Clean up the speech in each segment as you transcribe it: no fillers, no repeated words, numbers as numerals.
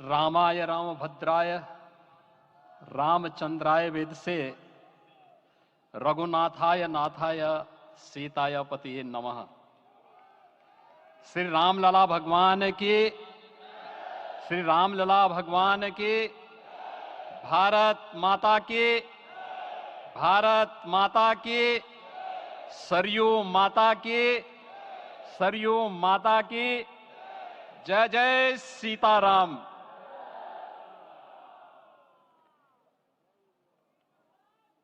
रामाय रामभद्राय रामचंद्राय वेदसे रघुनाथाय नाथाय सीताय पतिये नमः। श्री रामलला भगवान की, श्री रामलला भगवान की, भारत माता की, भारत माता की, सरयू माता की, सरयू माता की, जय जय सीताराम।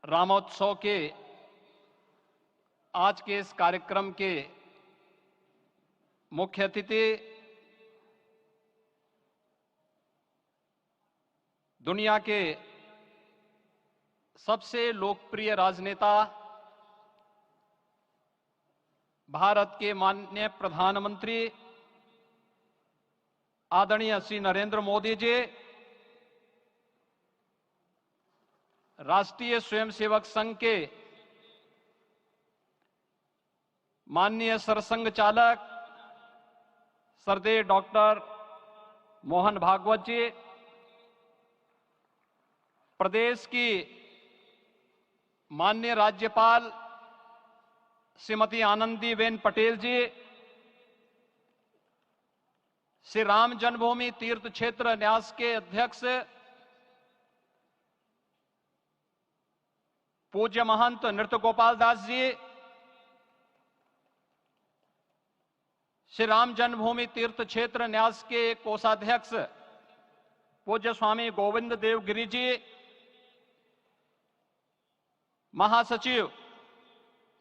रामोत्सव के आज के इस कार्यक्रम के मुख्य अतिथि दुनिया के सबसे लोकप्रिय राजनेता भारत के माननीय प्रधानमंत्री आदरणीय श्री नरेंद्र मोदी जी, राष्ट्रीय स्वयंसेवक संघ के माननीय सरसंघ चालक श्रद्धेय डॉक्टर मोहन भागवत जी, प्रदेश की माननीय राज्यपाल श्रीमती आनंदीबेन पटेल जी, श्री राम जन्मभूमि तीर्थ क्षेत्र न्यास के अध्यक्ष पूज्य महंत नृत्य गोपाल दास जी, श्री राम जन्मभूमि तीर्थ क्षेत्र न्यास के कोषाध्यक्ष पूज्य स्वामी गोविंद देव गिरि जी, महासचिव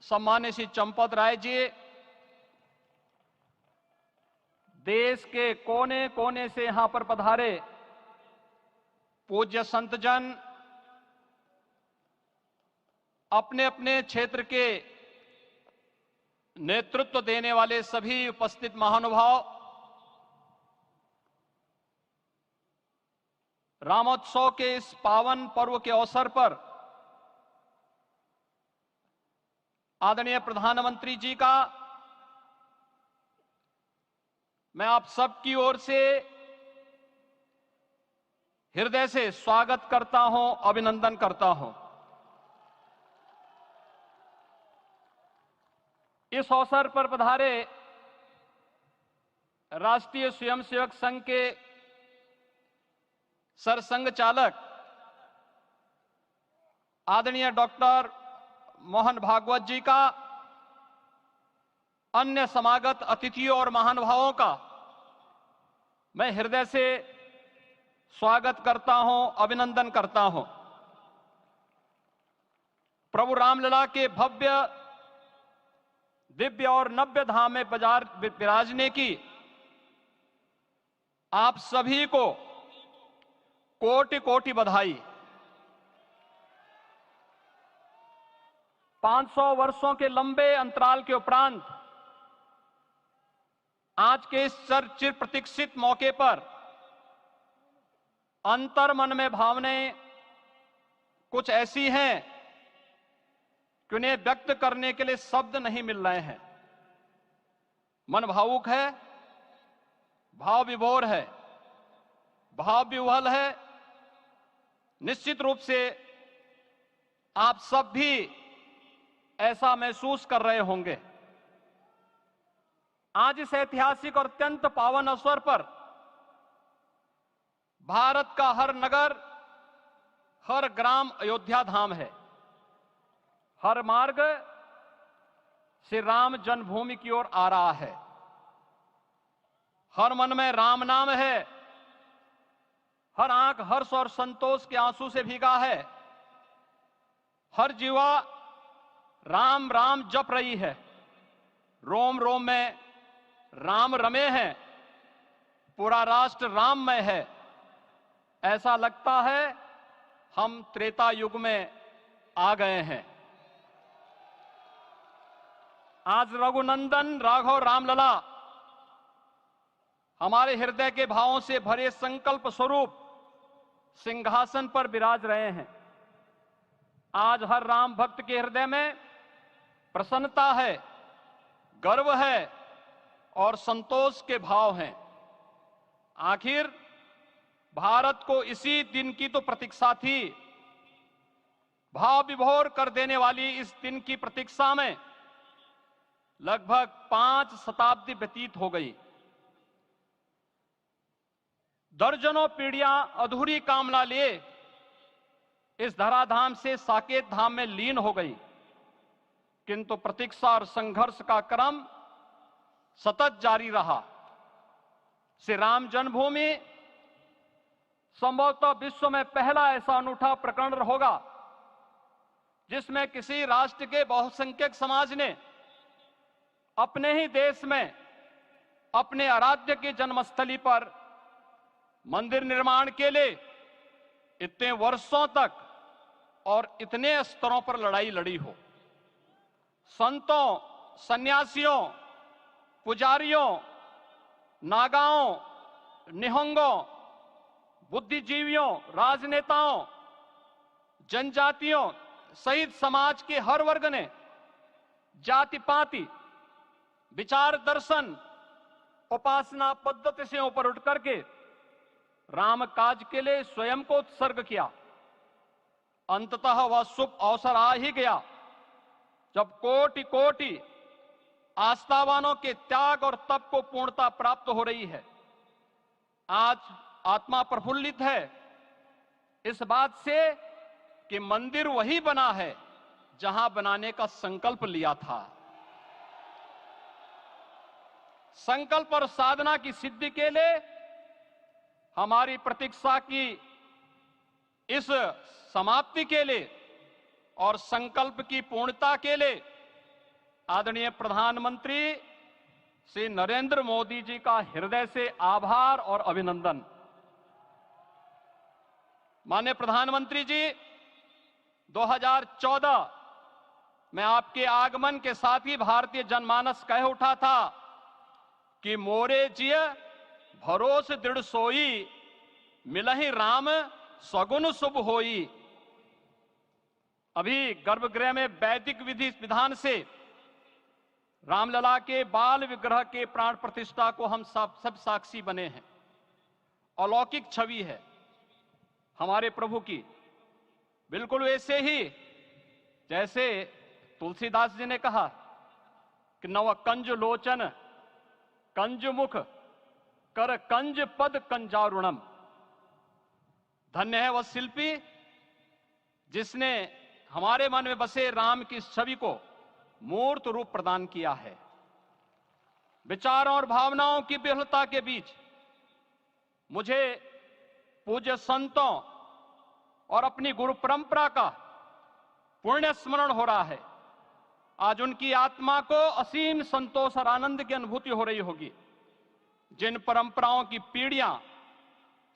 सम्मान्य श्री चंपत राय जी, देश के कोने कोने से यहां पर पधारे पूज्य संतजन, अपने अपने क्षेत्र के नेतृत्व देने वाले सभी उपस्थित महानुभाव, रामोत्सव के इस पावन पर्व के अवसर पर आदरणीय प्रधानमंत्री जी का मैं आप सबकी ओर से हृदय से स्वागत करता हूं, अभिनंदन करता हूं। इस अवसर पर पधारे राष्ट्रीय स्वयंसेवक संघ के सरसंघ चालक आदरणीय डॉक्टर मोहन भागवत जी का, अन्य समागत अतिथियों और महानुभावों का मैं हृदय से स्वागत करता हूं, अभिनंदन करता हूं। प्रभु रामलला के भव्य दिव्य और नव्य धाम में विराजने की आप सभी को कोटि कोटि बधाई। 500 वर्षों के लंबे अंतराल के उपरांत आज के इस चिर प्रतीक्षित मौके पर अंतर मन में भावनाएं कुछ ऐसी हैं कि उन्हें व्यक्त करने के लिए शब्द नहीं मिल रहे हैं। मन भावुक है, भाव विभोर है, भाव विह्वल है। निश्चित रूप से आप सब भी ऐसा महसूस कर रहे होंगे। आज इस ऐतिहासिक और अत्यंत पावन अवसर पर भारत का हर नगर, हर ग्राम अयोध्या धाम है। हर मार्ग श्री राम जन्मभूमि की ओर आ रहा है। हर मन में राम नाम है, हर आंख हर्ष और संतोष के आंसू से भीगा है। हर जीवा राम राम जप रही है। रोम रोम में राम रमे हैं, पूरा राष्ट्र राममय है। ऐसा लगता है हम त्रेता युग में आ गए हैं। आज रघुनंदन राघव रामलला हमारे हृदय के भावों से भरे संकल्प स्वरूप सिंहासन पर विराज रहे हैं। आज हर राम भक्त के हृदय में प्रसन्नता है, गर्व है और संतोष के भाव हैं। आखिर भारत को इसी दिन की तो प्रतीक्षा थी। भाव विभोर कर देने वाली इस दिन की प्रतीक्षा में लगभग 5 शताब्दी व्यतीत हो गई। दर्जनों पीढ़ियां अधूरी कामना लिए इस धराधाम से साकेत धाम में लीन हो गई, किंतु प्रतीक्षा और संघर्ष का क्रम सतत जारी रहा। श्री राम जन्मभूमि संभवतः विश्व में पहला ऐसा अनूठा प्रकरण होगा जिसमें किसी राष्ट्र के बहुसंख्यक समाज ने अपने ही देश में अपने आराध्य की जन्मस्थली पर मंदिर निर्माण के लिए इतने वर्षों तक और इतने स्तरों पर लड़ाई लड़ी हो। संतों, सन्यासियों, पुजारियों, नागाओं, निहंगों, बुद्धिजीवियों, राजनेताओं, जनजातियों सहित समाज के हर वर्ग ने जाति पाति, विचार दर्शन, उपासना पद्धति से ऊपर उठ करके राम काज के लिए स्वयं को उत्सर्ग किया। अंततः वह शुभ अवसर आ ही गया जब कोटि कोटि आस्थावानों के त्याग और तप को पूर्णता प्राप्त हो रही है। आज आत्मा प्रफुल्लित है इस बात से कि मंदिर वही बना है जहां बनाने का संकल्प लिया था। संकल्प और साधना की सिद्धि के लिए हमारी प्रतीक्षा की इस समाप्ति के लिए और संकल्प की पूर्णता के लिए आदरणीय प्रधानमंत्री श्री नरेंद्र मोदी जी का हृदय से आभार और अभिनंदन। माननीय प्रधानमंत्री जी, 2014 में आपके आगमन के साथ ही भारतीय जनमानस कह उठा था कि मोरे जिय भरोस दृढ़ सोई, मिलहि राम सगुन शुभ होई। अभी गर्भगृह में वैदिक विधि विधान से रामलला के बाल विग्रह के प्राण प्रतिष्ठा को हम सब साक्षी बने हैं। अलौकिक छवि है हमारे प्रभु की, बिल्कुल वैसे ही जैसे तुलसीदास जी ने कहा कि नव कंज लोचन कंज मुख कर कंज पद कंजारुणम। धन्य है वह शिल्पी जिसने हमारे मन में बसे राम की छवि को मूर्त रूप प्रदान किया है। विचारों और भावनाओं की विहलता के बीच मुझे पूज्य संतों और अपनी गुरु परंपरा का पुण्य स्मरण हो रहा है। आज उनकी आत्मा को असीम संतोष और आनंद की अनुभूति हो रही होगी। जिन परंपराओं की पीढ़ियां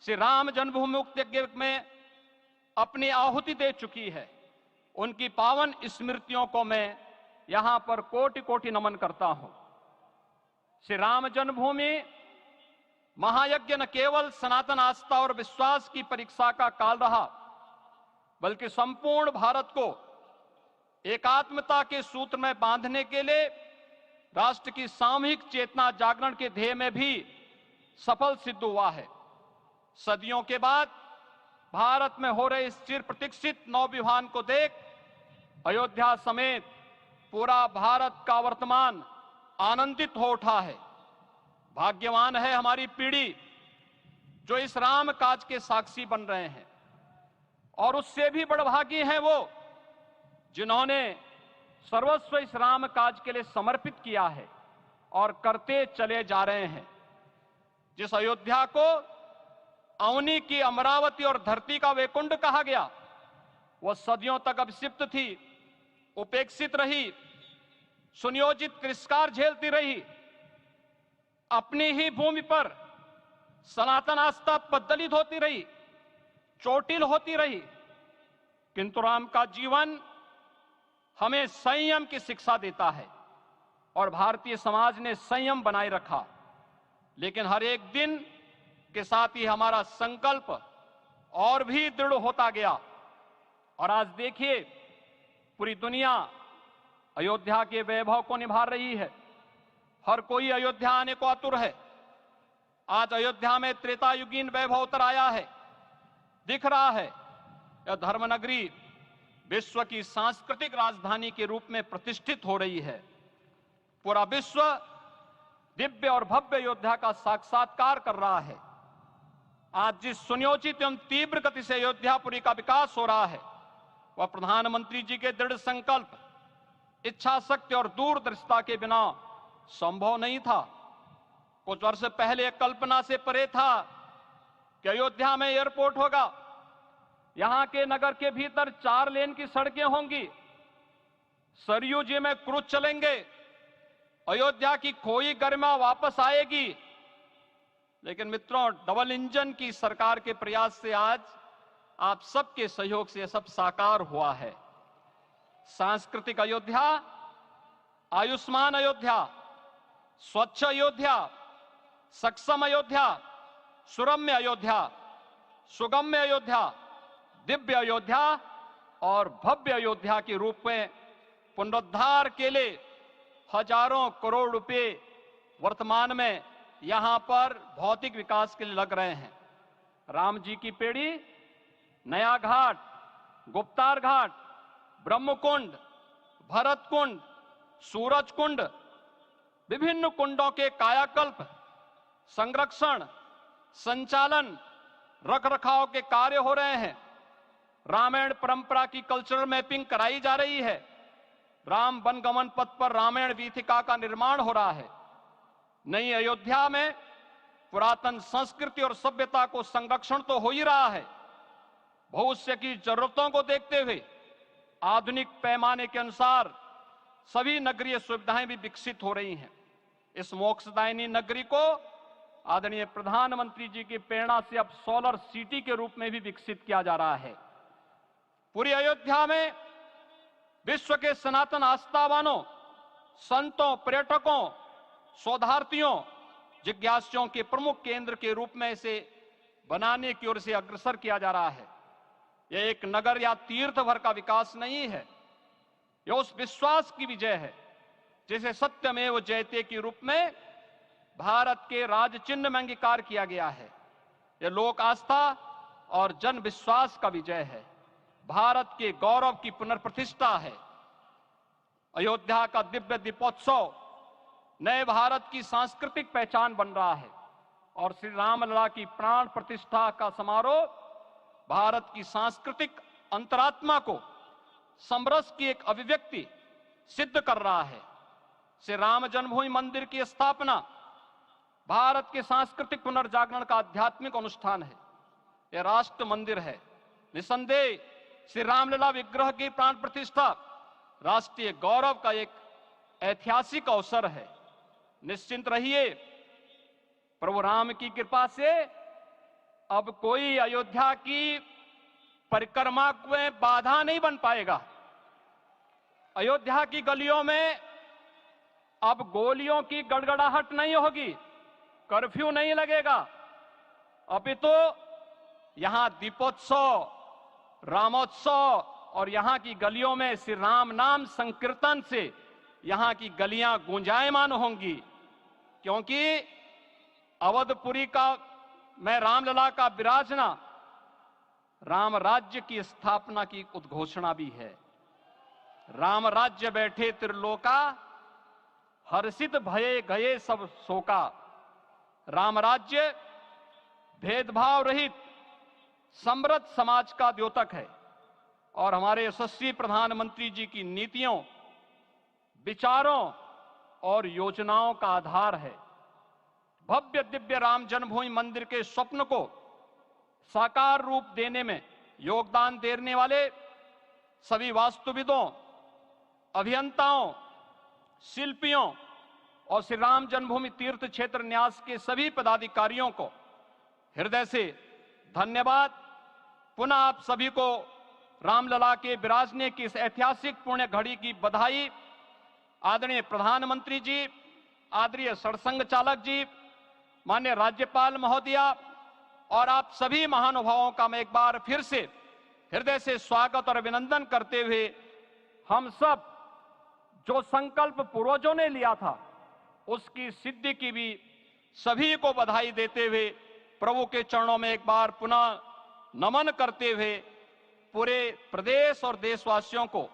श्री राम जन्मभूमि मुक्ति यज्ञ में अपनी आहुति दे चुकी है, उनकी पावन स्मृतियों को मैं यहां पर कोटि कोटि नमन करता हूं। श्री राम जन्मभूमि महायज्ञ न केवल सनातन आस्था और विश्वास की परीक्षा का काल रहा, बल्कि संपूर्ण भारत को एकात्मता के सूत्र में बांधने के लिए राष्ट्र की सामूहिक चेतना जागरण के ध्येय में भी सफल सिद्ध हुआ है। सदियों के बाद भारत में हो रहे इस चिर प्रतीक्षित नवविवाह को देख अयोध्या समेत पूरा भारत का वर्तमान आनंदित हो उठा है। भाग्यवान है हमारी पीढ़ी जो इस राम काज के साक्षी बन रहे हैं, और उससे भी बड़भागी हैं वो जिन्होंने सर्वस्व इस राम काज के लिए समर्पित किया है और करते चले जा रहे हैं। जिस अयोध्या को अवनी की अमरावती और धरती का वैकुंठ कहा गया, वह सदियों तक अभिषिप्त थी, उपेक्षित रही, सुनियोजित तिरस्कार झेलती रही। अपनी ही भूमि पर सनातन आस्था पद्दलित होती रही, चोटिल होती रही, किंतु राम का जीवन हमें संयम की शिक्षा देता है और भारतीय समाज ने संयम बनाए रखा। लेकिन हर एक दिन के साथ ही हमारा संकल्प और भी दृढ़ होता गया, और आज देखिए पूरी दुनिया अयोध्या के वैभव को निभा रही है। हर कोई अयोध्या आने को आतुर है। आज अयोध्या में त्रेतायुगीन वैभव उतर आया है। दिख रहा है यह धर्मनगरी विश्व की सांस्कृतिक राजधानी के रूप में प्रतिष्ठित हो रही है। पूरा विश्व दिव्य और भव्य अयोध्या का साक्षात्कार कर रहा है। आज जिस सुनियोजित एवं तीव्र गति से अयोध्यापुरी का विकास हो रहा है वह प्रधानमंत्री जी के दृढ़ संकल्प, इच्छा शक्ति और दूरदर्शिता के बिना संभव नहीं था। कुछ वर्ष पहले कल्पना से परे था कि अयोध्या में एयरपोर्ट होगा, यहां के नगर के भीतर 4 लेन की सड़कें होंगी, सरयू जी में क्रूज चलेंगे, अयोध्या की खोई गरिमा वापस आएगी। लेकिन मित्रों, डबल इंजन की सरकार के प्रयास से आज आप सबके सहयोग से यह सब साकार हुआ है। सांस्कृतिक अयोध्या, आयुष्मान अयोध्या, स्वच्छ अयोध्या, सक्षम अयोध्या, सुरम्य अयोध्या, सुगम्य अयोध्या, दिव्य अयोध्या और भव्य अयोध्या के रूप में पुनरुद्धार के लिए हजारों करोड़ रुपए वर्तमान में यहां पर भौतिक विकास के लिए लग रहे हैं। राम जी की पेड़ी, नया घाट, गुप्तार घाट, ब्रह्मकुंड, भरत कुंड, सूरज कुंड, विभिन्न कुंडों के कायाकल्प, संरक्षण, संचालन, रखरखाव के कार्य हो रहे हैं। रामायण परंपरा की कल्चरल मैपिंग कराई जा रही है। राम वनगमन पथ पर रामायण वीथिका का निर्माण हो रहा है। नई अयोध्या में पुरातन संस्कृति और सभ्यता को संरक्षण तो हो ही रहा है, भविष्य की जरूरतों को देखते हुए आधुनिक पैमाने के अनुसार सभी नगरीय सुविधाएं भी विकसित हो रही हैं। इस मोक्षदायिनी नगरी को आदरणीय प्रधानमंत्री जी की प्रेरणा से अब सोलर सिटी के रूप में भी विकसित किया जा रहा है। पूरी अयोध्या में विश्व के सनातन आस्थावानों, संतों, पर्यटकों, शोधार्थियों, जिज्ञासुओं के प्रमुख केंद्र के रूप में इसे बनाने की ओर से अग्रसर किया जा रहा है। यह एक नगर या तीर्थ भर का विकास नहीं है, यह उस विश्वास की विजय है जिसे सत्यमेव जयते के रूप में भारत के राज चिन्ह में अंगीकार किया गया है। यह लोक आस्था और जन विश्वास का विजय है, भारत के गौरव की पुनर्प्रतिष्ठा है। अयोध्या का दिव्य दीपोत्सव नए भारत की सांस्कृतिक पहचान बन रहा है और श्री रामलला की प्राण प्रतिष्ठा का समारोह भारत की सांस्कृतिक अंतरात्मा को समरस की एक अभिव्यक्ति सिद्ध कर रहा है। श्री राम जन्मभूमि मंदिर की स्थापना भारत के सांस्कृतिक पुनर्जागरण का आध्यात्मिक अनुष्ठान है। यह राष्ट्र मंदिर है। निसंदेह श्री रामलला विग्रह की प्राण प्रतिष्ठा राष्ट्रीय गौरव का एक ऐतिहासिक अवसर है। निश्चिंत रहिए, प्रभु राम की कृपा से अब कोई अयोध्या की परिक्रमा में बाधा नहीं बन पाएगा। अयोध्या की गलियों में अब गोलियों की गड़गड़ाहट नहीं होगी, कर्फ्यू नहीं लगेगा। अभी तो यहां दीपोत्सव, रामोत्सव और यहां की गलियों में श्री राम नाम संकीर्तन से यहां की गलियां गूंजायमान होंगी, क्योंकि अवधपुरी का मैं रामलला का विराजना राम राज्य की स्थापना की उद्घोषणा भी है। राम राज्य बैठे त्रिलोका, हर्षित भये गए सब शोका। राम राज्य भेदभाव रहित समृद्ध समाज का द्योतक है और हमारे यशस्वी प्रधानमंत्री जी की नीतियों, विचारों और योजनाओं का आधार है। भव्य दिव्य राम जन्मभूमि मंदिर के स्वप्न को साकार रूप देने में योगदान देने वाले सभी वास्तुविदों, अभियंताओं, शिल्पियों और श्री राम जन्मभूमि तीर्थ क्षेत्र न्यास के सभी पदाधिकारियों को हृदय से धन्यवाद। पुनः आप सभी को रामलला के विराजने की इस ऐतिहासिक पुण्य घड़ी की बधाई। आदरणीय प्रधानमंत्री जी, आदरणीय सड़संघ चालक जी, माननीय राज्यपाल महोदया और आप सभी महानुभावों का मैं एक बार फिर से हृदय से स्वागत और अभिनंदन करते हुए हम सब जो संकल्प पूर्वजों ने लिया था उसकी सिद्धि की भी सभी को बधाई देते हुए प्रभु के चरणों में एक बार पुनः नमन करते हुए पूरे प्रदेश और देशवासियों को